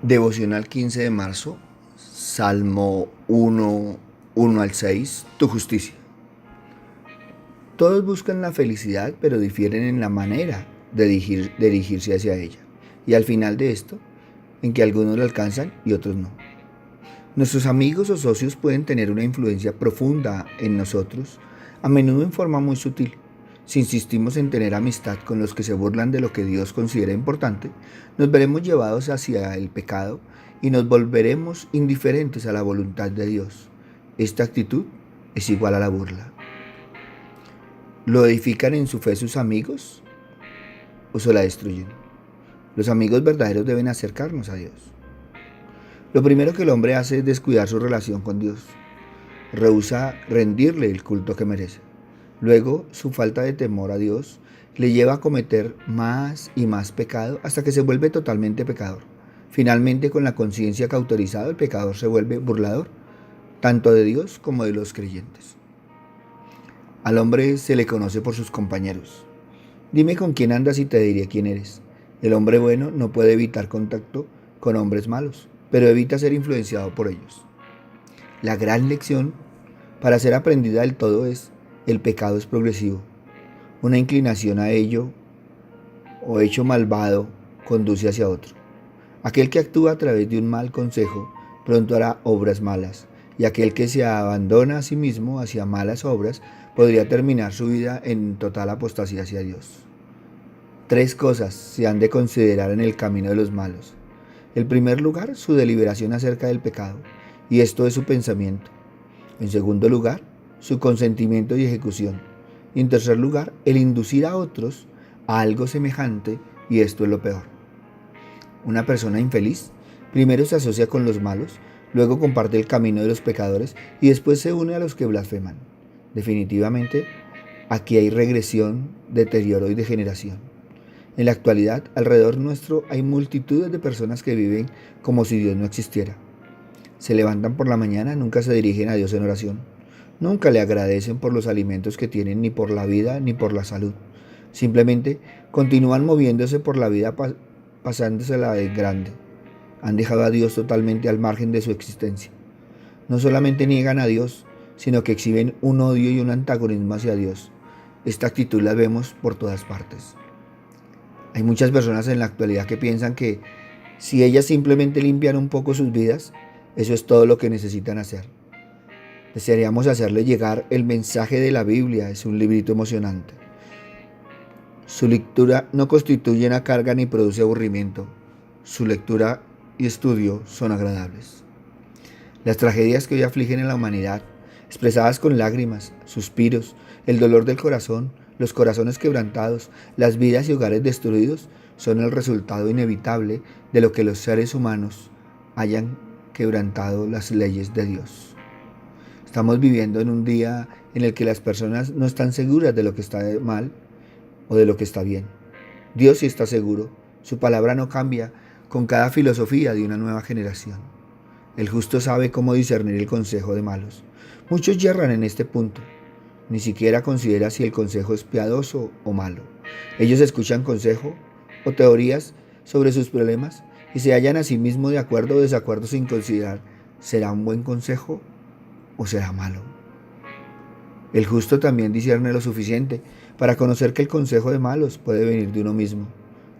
Devocional 15 de marzo, Salmo 1 al 6, tu justicia. Todos buscan la felicidad, pero difieren en la manera de dirigirse hacia ella. Y al final de esto, en que algunos la alcanzan y otros no. Nuestros amigos o socios pueden tener una influencia profunda en nosotros, a menudo en forma muy sutil. Si insistimos en tener amistad con los que se burlan de lo que Dios considera importante, nos veremos llevados hacia el pecado y nos volveremos indiferentes a la voluntad de Dios. Esta actitud es igual a la burla. ¿Lo edifican en su fe sus amigos o se la destruyen? Los amigos verdaderos deben acercarnos a Dios. Lo primero que el hombre hace es descuidar su relación con Dios. Rehúsa rendirle el culto que merece. Luego, su falta de temor a Dios le lleva a cometer más y más pecado hasta que se vuelve totalmente pecador. Finalmente, con la conciencia cauterizada, el pecador se vuelve burlador, tanto de Dios como de los creyentes. Al hombre se le conoce por sus compañeros. Dime con quién andas y te diré quién eres. El hombre bueno no puede evitar contacto con hombres malos, pero evita ser influenciado por ellos. La gran lección para ser aprendida del todo es: el pecado es progresivo. Una inclinación a ello o hecho malvado conduce hacia otro. Aquel que actúa a través de un mal consejo pronto hará obras malas, y aquel que se abandona a sí mismo hacia malas obras podría terminar su vida en total apostasía hacia Dios. Tres cosas se han de considerar en el camino de los malos. En primer lugar, su deliberación acerca del pecado, y esto es su pensamiento. En segundo lugar, su consentimiento y ejecución. Y en tercer lugar, el inducir a otros a algo semejante, y esto es lo peor. Una persona infeliz primero se asocia con los malos, luego comparte el camino de los pecadores y después se une a los que blasfeman. Definitivamente, aquí hay regresión, deterioro y degeneración. En la actualidad, alrededor nuestro hay multitudes de personas que viven como si Dios no existiera. Se levantan por la mañana, nunca se dirigen a Dios en oración. Nunca le agradecen por los alimentos que tienen, ni por la vida, ni por la salud. Simplemente continúan moviéndose por la vida pasándosela de grande. Han dejado a Dios totalmente al margen de su existencia. No solamente niegan a Dios, sino que exhiben un odio y un antagonismo hacia Dios. Esta actitud la vemos por todas partes. Hay muchas personas en la actualidad que piensan que si ellas simplemente limpian un poco sus vidas, eso es todo lo que necesitan hacer. Desearíamos hacerle llegar el mensaje de la Biblia, es un librito emocionante. Su lectura no constituye una carga ni produce aburrimiento. Su lectura y estudio son agradables. Las tragedias que hoy afligen a la humanidad, expresadas con lágrimas, suspiros, el dolor del corazón, los corazones quebrantados, las vidas y hogares destruidos, son el resultado inevitable de lo que los seres humanos hayan quebrantado las leyes de Dios. Estamos viviendo en un día en el que las personas no están seguras de lo que está mal o de lo que está bien. Dios sí está seguro. Su palabra no cambia con cada filosofía de una nueva generación. El justo sabe cómo discernir el consejo de malos. Muchos yerran en este punto. Ni siquiera considera si el consejo es piadoso o malo. Ellos escuchan consejo o teorías sobre sus problemas y se hallan a sí mismos de acuerdo o desacuerdo sin considerar: ¿será un buen consejo o será malo? El justo también discierne lo suficiente para conocer que el consejo de malos puede venir de uno mismo.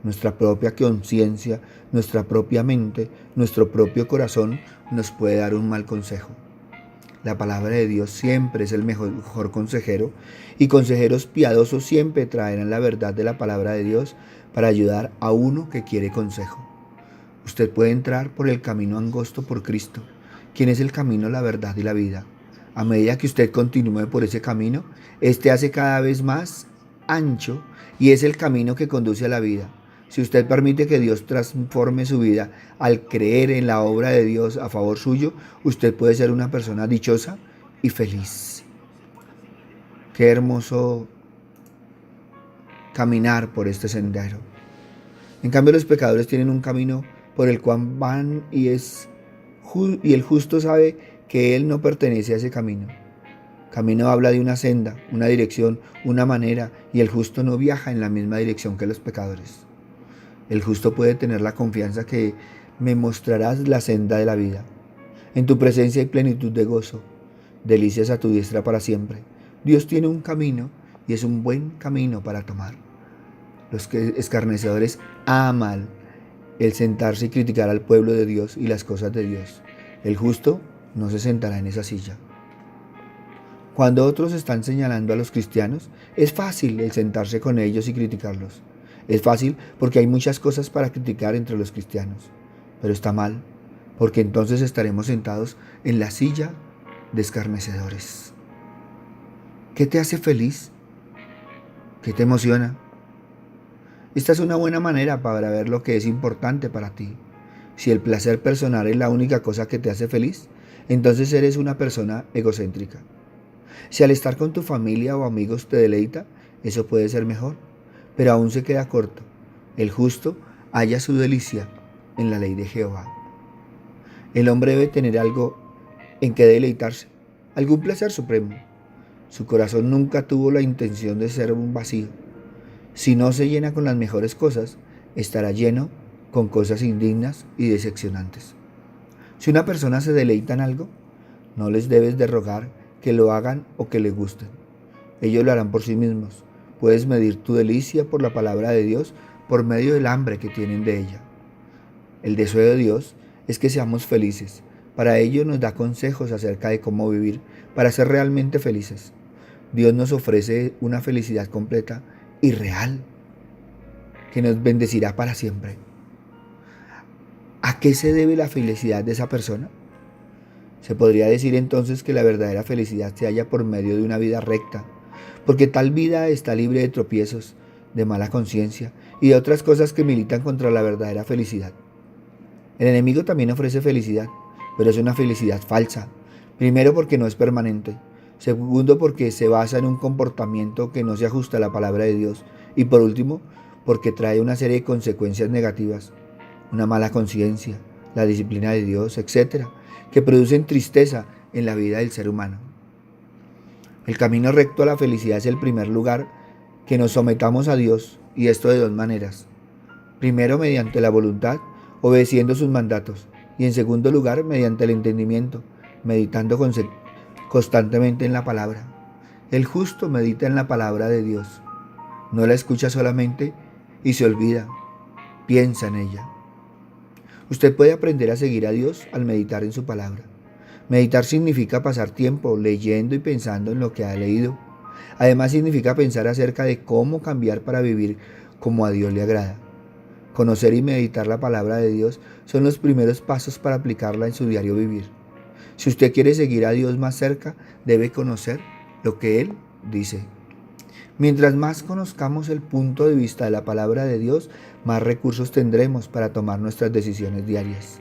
Nuestra propia conciencia, nuestra propia mente, nuestro propio corazón nos puede dar un mal consejo. La palabra de Dios siempre es el mejor consejero, y consejeros piadosos siempre traerán la verdad de la palabra de Dios para ayudar a uno que quiere consejo. Usted puede entrar por el camino angosto por Cristo, quien es el camino, la verdad y la vida. A medida que usted continúe por ese camino, este hace cada vez más ancho y es el camino que conduce a la vida. Si usted permite que Dios transforme su vida al creer en la obra de Dios a favor suyo, usted puede ser una persona dichosa y feliz. Qué hermoso caminar por este sendero. En cambio, los pecadores tienen un camino por el cual van y el justo sabe que él no pertenece a ese camino. Camino habla de una senda, una dirección, una manera, y el justo no viaja en la misma dirección que los pecadores. El justo puede tener la confianza que me mostrarás la senda de la vida. En tu presencia hay plenitud de gozo, delicias a tu diestra para siempre. Dios tiene un camino y es un buen camino para tomar. Los escarnecedores aman el sentarse y criticar al pueblo de Dios y las cosas de Dios. El justo no se sentará en esa silla. Cuando otros están señalando a los cristianos, es fácil el sentarse con ellos y criticarlos. Es fácil porque hay muchas cosas para criticar entre los cristianos. Pero está mal, porque entonces estaremos sentados en la silla de escarnecedores. ¿Qué te hace feliz? ¿Qué te emociona? Esta es una buena manera para ver lo que es importante para ti. Si el placer personal es la única cosa que te hace feliz, entonces eres una persona egocéntrica. Si al estar con tu familia o amigos te deleita, eso puede ser mejor, pero aún se queda corto. El justo halla su delicia en la ley de Jehová. El hombre debe tener algo en que deleitarse, algún placer supremo. Su corazón nunca tuvo la intención de ser un vacío. Si no se llena con las mejores cosas, estará lleno con cosas indignas y decepcionantes. Si una persona se deleita en algo, no les debes de rogar que lo hagan o que les gusten. Ellos lo harán por sí mismos. Puedes medir tu delicia por la palabra de Dios por medio del hambre que tienen de ella. El deseo de Dios es que seamos felices. Para ello nos da consejos acerca de cómo vivir para ser realmente felices. Dios nos ofrece una felicidad completa y real que nos bendecirá para siempre. ¿A qué se debe la felicidad de esa persona? Se podría decir entonces que la verdadera felicidad se halla por medio de una vida recta, porque tal vida está libre de tropiezos, de mala conciencia y de otras cosas que militan contra la verdadera felicidad. El enemigo también ofrece felicidad, pero es una felicidad falsa. Primero porque no es permanente. Segundo porque se basa en un comportamiento que no se ajusta a la palabra de Dios. Y por último, porque trae una serie de consecuencias negativas. Una mala conciencia, la disciplina de Dios, etc., que producen tristeza en la vida del ser humano. El camino recto a la felicidad es el primer lugar que nos sometamos a Dios, y esto de dos maneras. Primero, mediante la voluntad, obedeciendo sus mandatos, y en segundo lugar, mediante el entendimiento, meditando constantemente en la palabra. El justo medita en la palabra de Dios. No la escucha solamente y se olvida. Piensa en ella. Usted puede aprender a seguir a Dios al meditar en su palabra. Meditar significa pasar tiempo leyendo y pensando en lo que ha leído. Además significa pensar acerca de cómo cambiar para vivir como a Dios le agrada. Conocer y meditar la palabra de Dios son los primeros pasos para aplicarla en su diario vivir. Si usted quiere seguir a Dios más cerca, debe conocer lo que Él dice. Mientras más conozcamos el punto de vista de la palabra de Dios, más recursos tendremos para tomar nuestras decisiones diarias.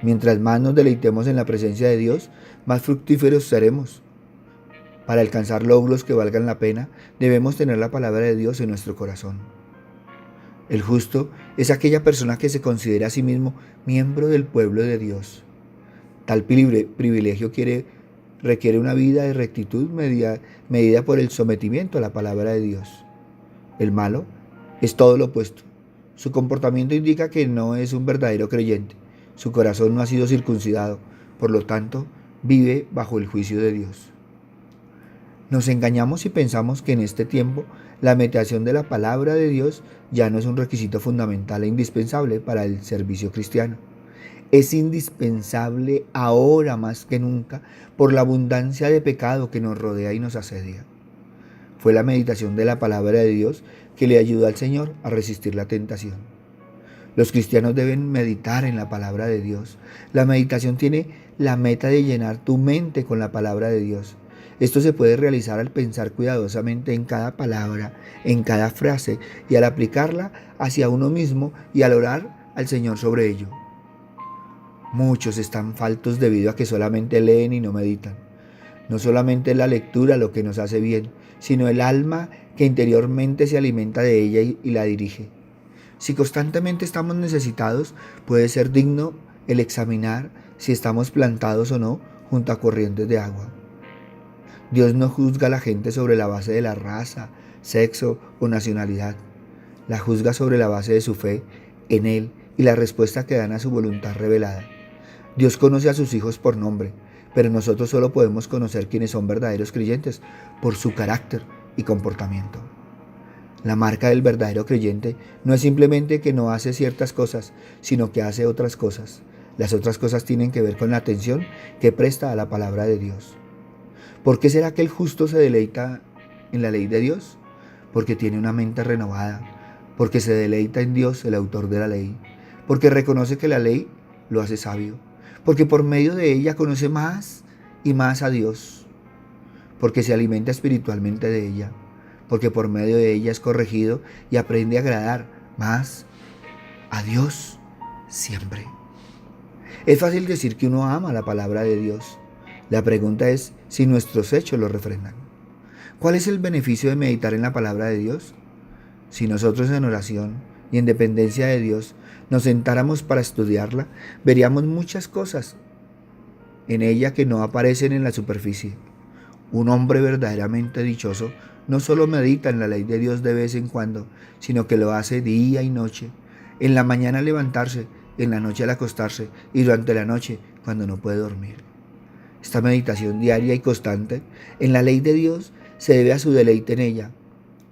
Mientras más nos deleitemos en la presencia de Dios, más fructíferos seremos. Para alcanzar logros que valgan la pena, debemos tener la palabra de Dios en nuestro corazón. El justo es aquella persona que se considera a sí mismo miembro del pueblo de Dios. Tal privilegio requiere una vida de rectitud medida por el sometimiento a la palabra de Dios. El malo es todo lo opuesto. Su comportamiento indica que no es un verdadero creyente. Su corazón no ha sido circuncidado, por lo tanto, vive bajo el juicio de Dios. Nos engañamos y pensamos que en este tiempo la meditación de la palabra de Dios ya no es un requisito fundamental e indispensable para el servicio cristiano. Es indispensable ahora más que nunca por la abundancia de pecado que nos rodea y nos asedia. Fue la meditación de la palabra de Dios que le ayudó al Señor a resistir la tentación. Los cristianos deben meditar en la palabra de Dios. La meditación tiene la meta de llenar tu mente con la palabra de Dios. Esto se puede realizar al pensar cuidadosamente en cada palabra, en cada frase y al aplicarla hacia uno mismo y al orar al Señor sobre ello. Muchos están faltos debido a que solamente leen y no meditan. No solamente es la lectura lo que nos hace bien, sino el alma que interiormente se alimenta de ella y la dirige. Si constantemente estamos necesitados, puede ser digno el examinar si estamos plantados o no junto a corrientes de agua. Dios no juzga a la gente sobre la base de la raza, sexo o nacionalidad. La juzga sobre la base de su fe en Él y la respuesta que dan a su voluntad revelada. Dios conoce a sus hijos por nombre, pero nosotros solo podemos conocer quienes son verdaderos creyentes por su carácter y comportamiento. La marca del verdadero creyente no es simplemente que no hace ciertas cosas, sino que hace otras cosas. Las otras cosas tienen que ver con la atención que presta a la palabra de Dios. ¿Por qué será que el justo se deleita en la ley de Dios? Porque tiene una mente renovada, porque se deleita en Dios, el autor de la ley, porque reconoce que la ley lo hace sabio, porque por medio de ella conoce más y más a Dios, porque se alimenta espiritualmente de ella, porque por medio de ella es corregido y aprende a agradar más a Dios siempre. Es fácil decir que uno ama la palabra de Dios. La pregunta es si nuestros hechos lo refrendan. ¿Cuál es el beneficio de meditar en la palabra de Dios? Si nosotros en oración y en dependencia de Dios nos sentáramos para estudiarla, veríamos muchas cosas en ella que no aparecen en la superficie. Un hombre verdaderamente dichoso no solo medita en la ley de Dios de vez en cuando, sino que lo hace día y noche. En la mañana al levantarse, en la noche al acostarse y durante la noche cuando no puede dormir. Esta meditación diaria y constante en la ley de Dios se debe a su deleite en ella,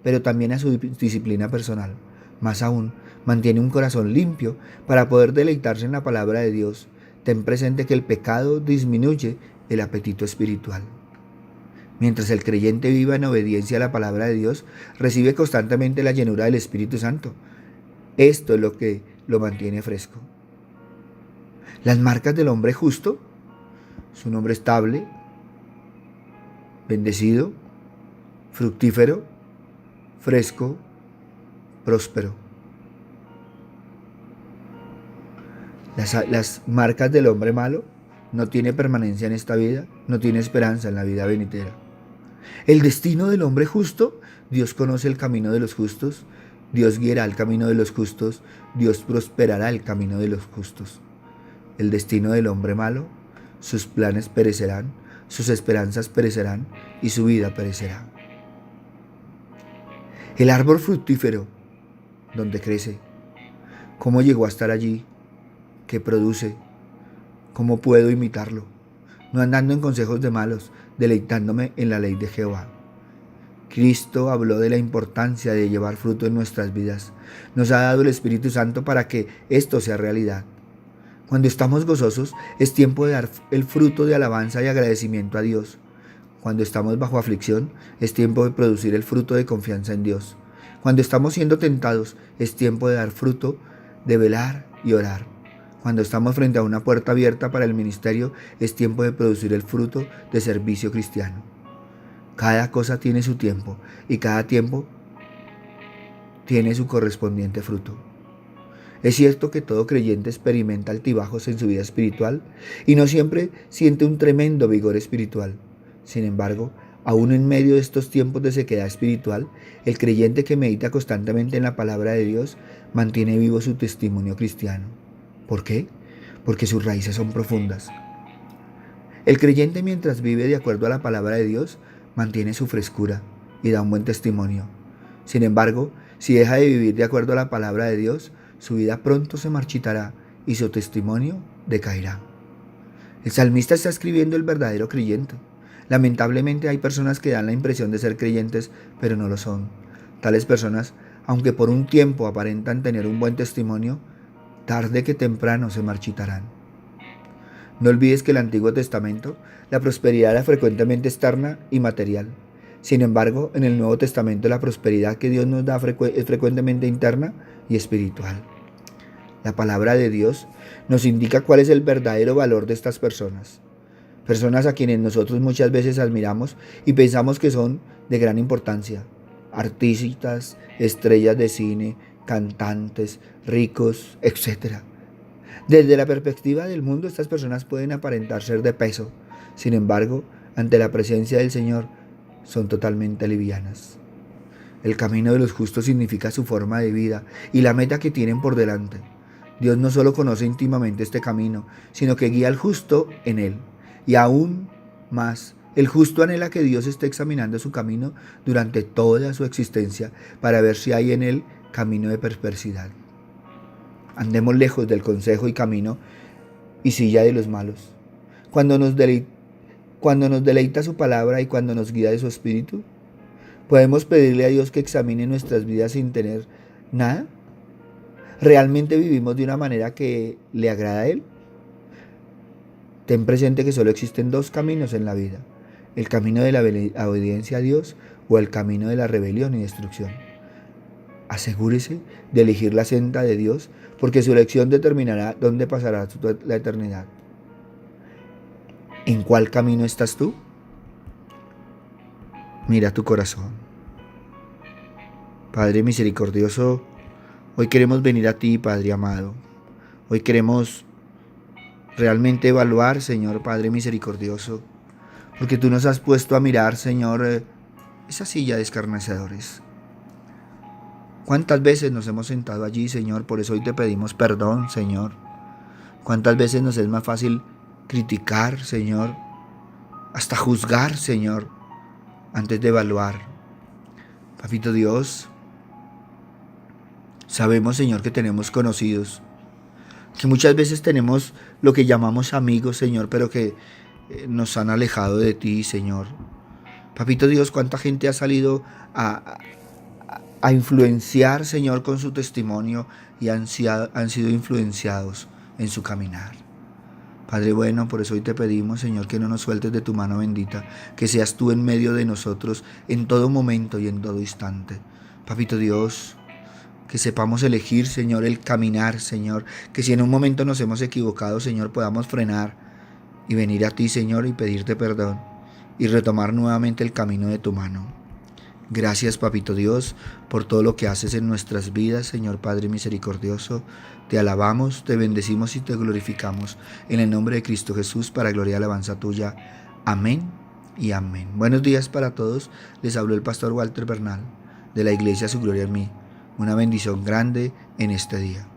pero también a su disciplina personal. Más aún, mantiene un corazón limpio para poder deleitarse en la palabra de Dios. Ten presente que el pecado disminuye el apetito espiritual. Mientras el creyente viva en obediencia a la palabra de Dios, recibe constantemente la llenura del Espíritu Santo. Esto es lo que lo mantiene fresco. Las marcas del hombre justo: su hombre estable, bendecido, fructífero, fresco, próspero. Las marcas del hombre malo: no tiene permanencia en esta vida, no tiene esperanza en la vida venidera. El destino del hombre justo: Dios conoce el camino de los justos, Dios guiará el camino de los justos, Dios prosperará el camino de los justos. El destino del hombre malo: sus planes perecerán, sus esperanzas perecerán y su vida perecerá. El árbol fructífero, ¿dónde crece? ¿Cómo llegó a estar allí? ¿Qué produce? ¿Cómo puedo imitarlo? No andando en consejos de malos, deleitándome en la ley de Jehová. Cristo habló de la importancia de llevar fruto en nuestras vidas. Nos ha dado el Espíritu Santo para que esto sea realidad. Cuando estamos gozosos, es tiempo de dar el fruto de alabanza y agradecimiento a Dios. Cuando estamos bajo aflicción, es tiempo de producir el fruto de confianza en Dios. Cuando estamos siendo tentados, es tiempo de dar fruto de velar y orar. Cuando estamos frente a una puerta abierta para el ministerio, es tiempo de producir el fruto de servicio cristiano. Cada cosa tiene su tiempo y cada tiempo tiene su correspondiente fruto. Es cierto que todo creyente experimenta altibajos en su vida espiritual y no siempre siente un tremendo vigor espiritual. Sin embargo, aún en medio de estos tiempos de sequedad espiritual, el creyente que medita constantemente en la palabra de Dios mantiene vivo su testimonio cristiano. ¿Por qué? Porque sus raíces son profundas. El creyente, mientras vive de acuerdo a la palabra de Dios, mantiene su frescura y da un buen testimonio. Sin embargo, si deja de vivir de acuerdo a la palabra de Dios, su vida pronto se marchitará y su testimonio decaerá. El salmista está escribiendo el verdadero creyente. Lamentablemente hay personas que dan la impresión de ser creyentes, pero no lo son. Tales personas, aunque por un tiempo aparentan tener un buen testimonio, tarde que temprano se marchitarán. No olvides que en el Antiguo Testamento la prosperidad era frecuentemente externa y material. Sin embargo, en el Nuevo Testamento la prosperidad que Dios nos da es frecuentemente interna y espiritual. La palabra de Dios nos indica cuál es el verdadero valor de estas personas. Personas a quienes nosotros muchas veces admiramos y pensamos que son de gran importancia. Artistas, estrellas de cine, cantantes, ricos, etc. Desde la perspectiva del mundo, estas personas pueden aparentar ser de peso. Sin embargo, ante la presencia del Señor, son totalmente livianas. El camino de los justos significa su forma de vida y la meta que tienen por delante. Dios no solo conoce íntimamente este camino, sino que guía al justo en él. Y aún más, el justo anhela que Dios esté examinando su camino durante toda su existencia para ver si hay en él camino de perversidad. Andemos lejos del consejo y camino y silla de los malos. Cuando nos deleita su palabra y cuando nos guía de su espíritu, ¿podemos pedirle a Dios que examine nuestras vidas sin tener nada? ¿Realmente vivimos de una manera que le agrada a Él? Ten presente que solo existen dos caminos en la vida: el camino de la obediencia a Dios o el camino de la rebelión y destrucción. Asegúrese de elegir la senda de Dios, porque su elección determinará dónde pasará la eternidad. ¿En cuál camino estás tú? Mira tu corazón. Padre misericordioso, hoy queremos venir a ti, Padre amado. Hoy queremos realmente evaluar, Señor Padre misericordioso, porque tú nos has puesto a mirar, Señor, esa silla de escarnecedores. ¿Cuántas veces nos hemos sentado allí, Señor? Por eso hoy te pedimos perdón, Señor. ¿Cuántas veces nos es más fácil criticar, Señor, hasta juzgar, Señor, antes de evaluar? Papito Dios, sabemos, Señor, que tenemos conocidos, que muchas veces tenemos lo que llamamos amigos, Señor, pero que nos han alejado de ti, Señor. Papito Dios, ¿cuánta gente ha salido a influenciar, Señor, con su testimonio y han sido influenciados en su caminar? Padre bueno, por eso hoy te pedimos, Señor, que no nos sueltes de tu mano bendita, que seas tú en medio de nosotros en todo momento y en todo instante. Papito Dios, que sepamos elegir, Señor, el caminar, Señor, que si en un momento nos hemos equivocado, Señor, podamos frenar y venir a ti, Señor, y pedirte perdón y retomar nuevamente el camino de tu mano. Gracias, Papito Dios, por todo lo que haces en nuestras vidas, Señor Padre misericordioso. Te alabamos, te bendecimos y te glorificamos. En el nombre de Cristo Jesús, para gloria y alabanza tuya. Amén y amén. Buenos días para todos. Les habló el pastor Walter Bernal, de la iglesia Su Gloria en Mí. Una bendición grande en este día.